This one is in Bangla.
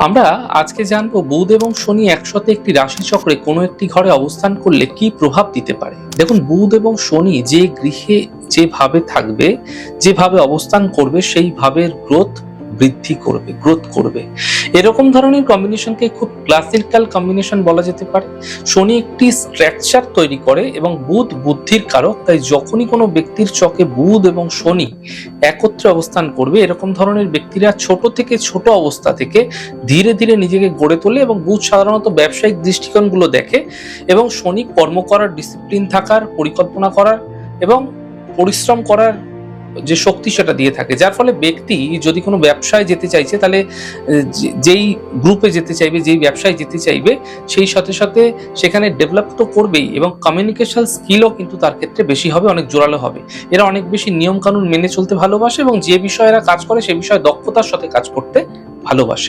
আমরা আজকে জানবো বুধ এবং শনি একসাথে একটি রাশি চক্রে কোনো একটি ঘরে অবস্থান করলে কি প্রভাব দিতে পারে। দেখুন, বুধ এবং শনি যে গৃহে যেভাবে থাকবে, যেভাবে অবস্থান করবে, সেই ভাবের গ্রোথ করবে। এরকম ধরনের কম্বিনেশনকে খুব ক্লাসিক্যাল কম্বিনেশন বলা যেতে পারে। শনি একটি স্ট্রাকচার তৈরি করে এবং বুধ বুদ্ধির কারক, তাই যখনই কোনো ব্যক্তির চকে বুধ এবং শনি একত্রে অবস্থান করবে, এরকম ধরনের ব্যক্তিরা ছোট থেকে ছোট অবস্থা থেকে ধীরে ধীরে নিজেকে গড়ে তোলে। এবং বুধ সাধারণত ব্যবসায়িক দৃষ্টিকোণগুলো দেখে এবং শনি কর্ম করার, ডিসিপ্লিন থাকার, পরিকল্পনা করার এবং পরিশ্রম করার যে শক্তি সেটা দিয়ে থাকে। যার ফলে ব্যক্তি যদি কোনো ব্যবসায় যেতে চাইছে, তাহলে যেই গ্রুপে যেতে চাইবে, যেই ব্যবসায় যেতে চাইবে, সেই সাথে সাথে সেখানে ডেভেলপ তো করবেই এবং কমিউনিকেশন স্কিলও কিন্তু তার ক্ষেত্রে বেশি হবে, অনেক জোরালো হবে। এরা অনেক বেশি নিয়ম কানুন মেনে চলতে ভালোবাসে এবং যে বিষয়ে এরা কাজ করে সে বিষয়ে দক্ষতার সাথে কাজ করতে ভালোবাসে।